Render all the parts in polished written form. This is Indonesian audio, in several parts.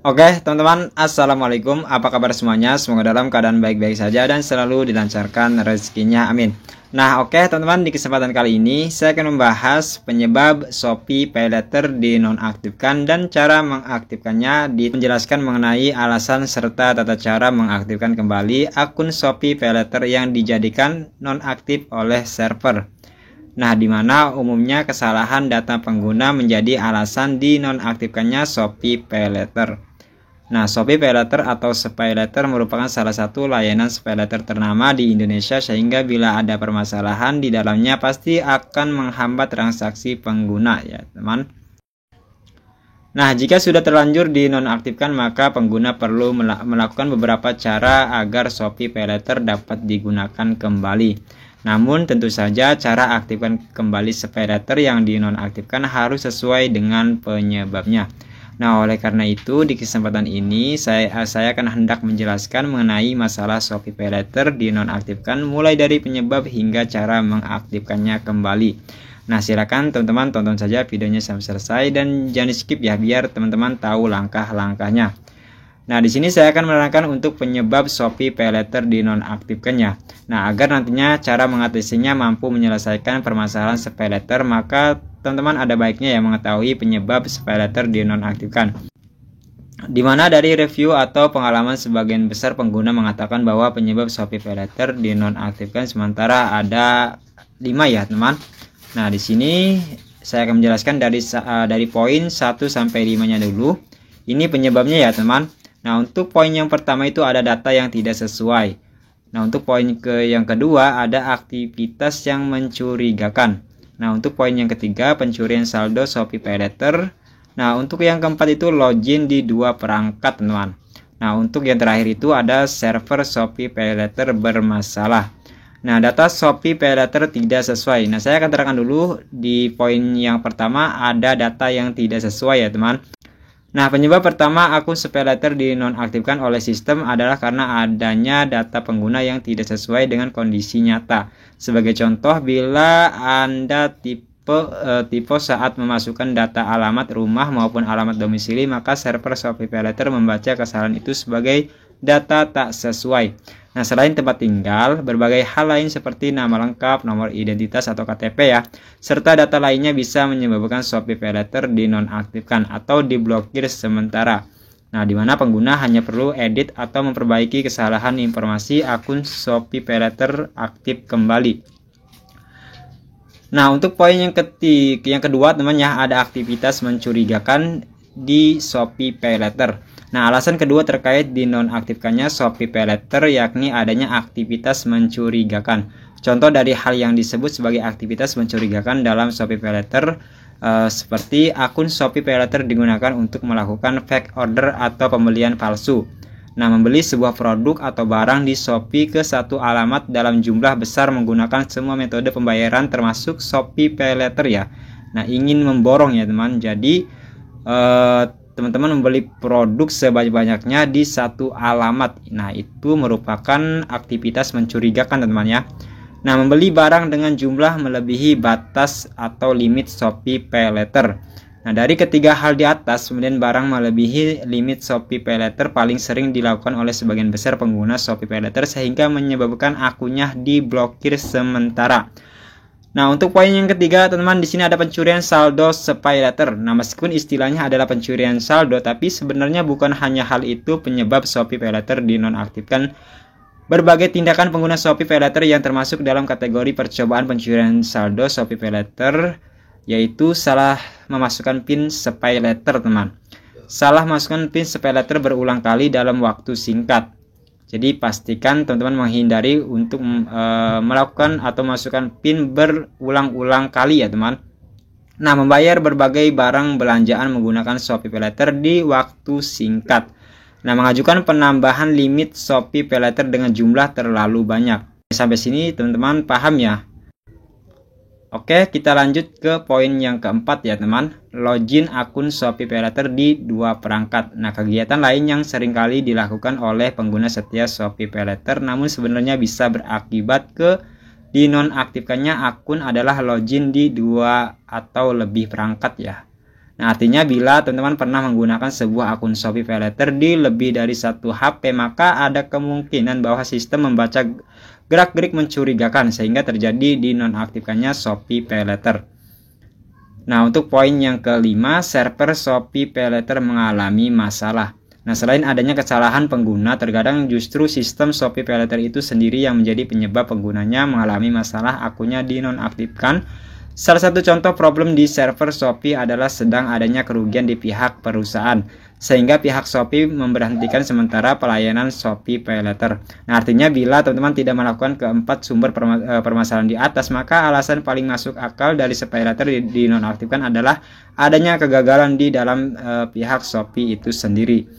Oke, teman-teman, assalamualaikum. Apa kabar semuanya? Semoga dalam keadaan baik-baik saja dan selalu dilancarkan rezekinya. Amin. Nah, oke, teman-teman, di kesempatan kali ini saya akan membahas penyebab Shopee PayLater dinonaktifkan dan cara mengaktifkannya. Menjelaskan mengenai alasan serta tata cara mengaktifkan kembali akun Shopee PayLater yang dijadikan nonaktif oleh server. Nah, di mana umumnya kesalahan data pengguna menjadi alasan dinonaktifkannya Shopee PayLater. Nah, Shopee PayLater atau SpayLater merupakan salah satu layanan SpayLater ternama di Indonesia, sehingga bila ada permasalahan di dalamnya pasti akan menghambat transaksi pengguna ya, teman. Nah, jika sudah terlanjur dinonaktifkan, maka pengguna perlu melakukan beberapa cara agar Shopee PayLater dapat digunakan kembali. Namun tentu saja cara aktifkan kembali SpayLater yang dinonaktifkan harus sesuai dengan penyebabnya. Nah, oleh karena itu di kesempatan ini saya akan hendak menjelaskan mengenai masalah Shopee PayLater dinonaktifkan mulai dari penyebab hingga cara mengaktifkannya kembali. Nah, silakan teman-teman tonton saja videonya sampai selesai dan jangan skip ya, biar teman-teman tahu langkah-langkahnya. Nah, di sini saya akan menerangkan untuk penyebab Shopee PayLater dinonaktifkannya. Nah, agar nantinya cara mengatasinya mampu menyelesaikan permasalahan SpayLater, maka teman-teman ada baiknya ya mengetahui penyebab SpayLater dinonaktifkan. Di mana dari review atau pengalaman sebagian besar pengguna mengatakan bahwa penyebab Shopee PayLater dinonaktifkan sementara ada 5 ya, teman. Nah, di sini saya akan menjelaskan dari poin 1 sampai 5-nya dulu. Ini penyebabnya ya, teman. Nah, untuk poin yang pertama itu ada data yang tidak sesuai. Nah, untuk poin yang kedua ada aktivitas yang mencurigakan. Nah, untuk poin yang ketiga pencurian saldo Shopee PayLater. Nah, untuk yang keempat itu login di 2 perangkat, teman. Nah, untuk yang terakhir itu ada server Shopee PayLater bermasalah. Nah, data Shopee PayLater tidak sesuai. Nah, saya akan terangkan dulu di poin yang pertama ada data yang tidak sesuai ya, teman. Nah, penyebab pertama akun SpayLater dinonaktifkan oleh sistem adalah karena adanya data pengguna yang tidak sesuai dengan kondisi nyata. Sebagai contoh, bila Anda tipe saat memasukkan data alamat rumah maupun alamat domisili, maka server Shopee PayLater membaca kesalahan itu sebagai data tak sesuai. Nah, selain tempat tinggal, berbagai hal lain seperti nama lengkap, nomor identitas atau KTP ya, serta data lainnya bisa menyebabkan Shopee PayLater dinonaktifkan atau diblokir sementara. Nah, di mana pengguna hanya perlu edit atau memperbaiki kesalahan informasi akun Shopee PayLater aktif kembali. Nah, untuk poin yang kedua teman-teman ya, ada aktivitas mencurigakan di Shopee PayLater. Nah, alasan kedua terkait dinonaktifkannya Shopee PayLater yakni adanya aktivitas mencurigakan. Contoh dari hal yang disebut sebagai aktivitas mencurigakan dalam Shopee PayLater seperti akun Shopee PayLater digunakan untuk melakukan fake order atau pembelian palsu. Nah, membeli sebuah produk atau barang di Shopee ke satu alamat dalam jumlah besar menggunakan semua metode pembayaran termasuk Shopee PayLater ya. Nah, ingin memborong ya, teman. Jadi teman-teman membeli produk sebanyak-banyaknya di satu alamat. Nah, itu merupakan aktivitas mencurigakan, teman-teman ya. Nah, membeli barang dengan jumlah melebihi batas atau limit Shopee PayLater. Nah, dari ketiga hal di atas, kemudian barang melebihi limit Shopee PayLater paling sering dilakukan oleh sebagian besar pengguna Shopee PayLater sehingga menyebabkan akunnya diblokir sementara. Nah, untuk poin yang ketiga, teman-teman, di sini ada pencurian saldo SpayLater. Nah, meskipun istilahnya adalah pencurian saldo, tapi sebenarnya bukan hanya hal itu penyebab Shopee PayLater dinonaktifkan. Berbagai tindakan pengguna Shopee PayLater yang termasuk dalam kategori percobaan pencurian saldo Shopee PayLater, yaitu salah memasukkan PIN SpayLater, teman. Salah masukkan PIN SpayLater berulang kali dalam waktu singkat. Jadi pastikan teman-teman menghindari untuk melakukan atau masukkan PIN berulang-ulang kali ya, teman. Nah, membayar berbagai barang belanjaan menggunakan Shopee PayLater di waktu singkat. Nah, mengajukan penambahan limit Shopee PayLater dengan jumlah terlalu banyak. Sampai sini teman-teman paham ya? Oke, kita lanjut ke poin yang keempat ya, teman. Login akun Shopee PayLater di 2 perangkat. Nah, kegiatan lain yang seringkali dilakukan oleh pengguna setia Shopee PayLater namun sebenarnya bisa berakibat ke dinonaktifkannya akun adalah login di 2 atau lebih perangkat ya. Nah, artinya bila teman-teman pernah menggunakan sebuah akun Shopee PayLater di lebih dari satu HP, maka ada kemungkinan bahwa sistem membaca gerak-gerik mencurigakan sehingga terjadi dinonaktifkannya Shopee PayLater. Nah, untuk poin yang kelima, server Shopee PayLater mengalami masalah. Nah, selain adanya kesalahan pengguna, terkadang justru sistem Shopee PayLater itu sendiri yang menjadi penyebab penggunanya mengalami masalah akunnya dinonaktifkan. Salah satu contoh problem di server Shopee adalah sedang adanya kerugian di pihak perusahaan, sehingga pihak Shopee memberhentikan sementara pelayanan Shopee PayLater. Nah, artinya bila teman-teman tidak melakukan keempat sumber permasalahan di atas, maka alasan paling masuk akal dari PayLater dinonaktifkan adalah adanya kegagalan di dalam pihak Shopee itu sendiri.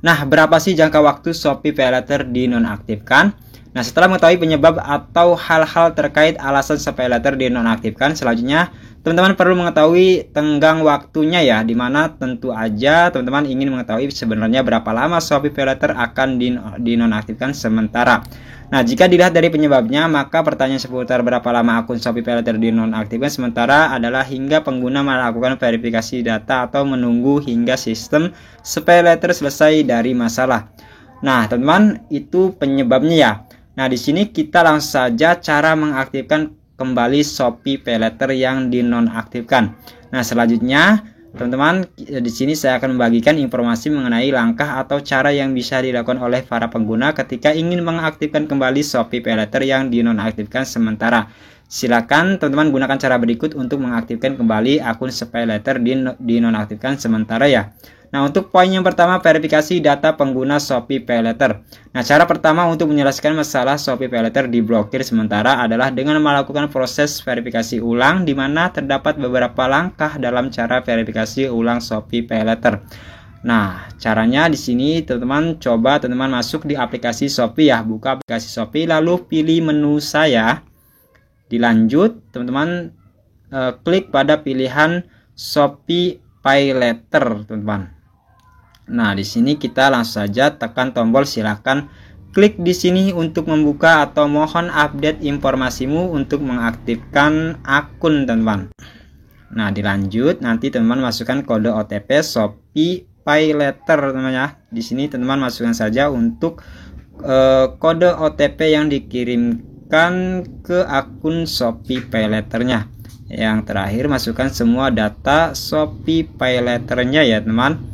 Nah, berapa sih jangka waktu Shopee PayLater dinonaktifkan? Nah, setelah mengetahui penyebab atau hal-hal terkait alasan PayLater dinonaktifkan, selanjutnya teman-teman perlu mengetahui tenggang waktunya ya, dimana tentu aja teman-teman ingin mengetahui sebenarnya berapa lama Shopee PayLater akan dinonaktifkan sementara. Nah, jika dilihat dari penyebabnya, maka pertanyaan seputar berapa lama akun Shopee PayLater dinonaktifkan sementara adalah hingga pengguna melakukan verifikasi data atau menunggu hingga sistem PayLater selesai dari masalah. Nah, teman-teman, itu penyebabnya ya. Nah, di sini kita langsung saja cara mengaktifkan kembali Shopee PayLater yang dinonaktifkan. Nah, selanjutnya teman-teman, di sini saya akan membagikan informasi mengenai langkah atau cara yang bisa dilakukan oleh para pengguna ketika ingin mengaktifkan kembali Shopee PayLater yang dinonaktifkan sementara. Silakan teman-teman gunakan cara berikut untuk mengaktifkan kembali akun PayLater dinonaktifkan sementara ya. Nah, untuk poin yang pertama, verifikasi data pengguna Shopee PayLater. Nah, cara pertama untuk menyelesaikan masalah Shopee PayLater diblokir sementara adalah dengan melakukan proses verifikasi ulang, di mana terdapat beberapa langkah dalam cara verifikasi ulang Shopee PayLater. Nah, caranya di sini teman-teman coba teman-teman masuk di aplikasi Shopee ya, buka aplikasi Shopee lalu pilih menu saya. Dilanjut, teman-teman klik pada pilihan Shopee PayLater, teman-teman. Nah, di sini kita langsung saja tekan tombol silakan klik di sini untuk membuka atau mohon update informasimu untuk mengaktifkan akun, teman-teman. Nah, dilanjut nanti teman-teman masukkan kode OTP Shopee PayLater, teman-teman ya. Di sini teman-teman masukkan saja untuk kode OTP yang dikirimkan ke akun Shopee PayLaternya. Yang terakhir masukkan semua data Shopee PayLaternya ya, teman.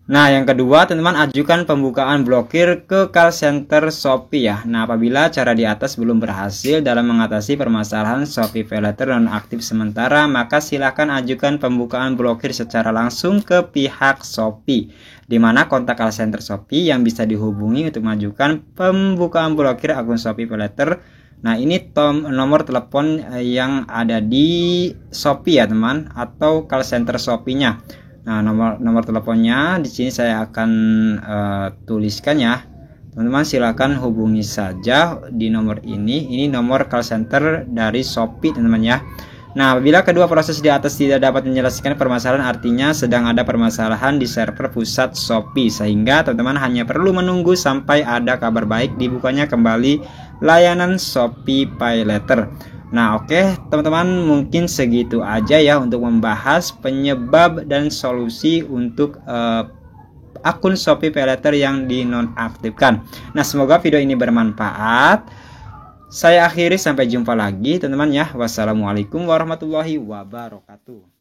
Nah, yang kedua, teman-teman ajukan pembukaan blokir ke call center Shopee ya. Nah, apabila cara di atas belum berhasil dalam mengatasi permasalahan Shopee PayLater nonaktif sementara, maka silakan ajukan pembukaan blokir secara langsung ke pihak Shopee, di mana kontak call center Shopee yang bisa dihubungi untuk mengajukan pembukaan blokir akun Shopee PayLater. Nah, ini nomor telepon yang ada di Shopee ya, teman, atau call center Shopee-nya. Nah, nomor teleponnya di sini saya akan tuliskan ya. Teman-teman silakan hubungi saja di nomor ini. Ini nomor call center dari Shopee, teman-teman ya. Nah, apabila kedua proses di atas tidak dapat menyelesaikan permasalahan, artinya sedang ada permasalahan di server pusat Shopee, sehingga teman-teman hanya perlu menunggu sampai ada kabar baik dibukanya kembali layanan Shopee PayLater. Nah, oke, teman-teman, mungkin segitu aja ya untuk membahas penyebab dan solusi untuk akun Shopee PayLater yang dinonaktifkan. Nah, semoga video ini bermanfaat. Saya akhiri, sampai jumpa lagi teman-teman ya. Wassalamualaikum warahmatullahi wabarakatuh.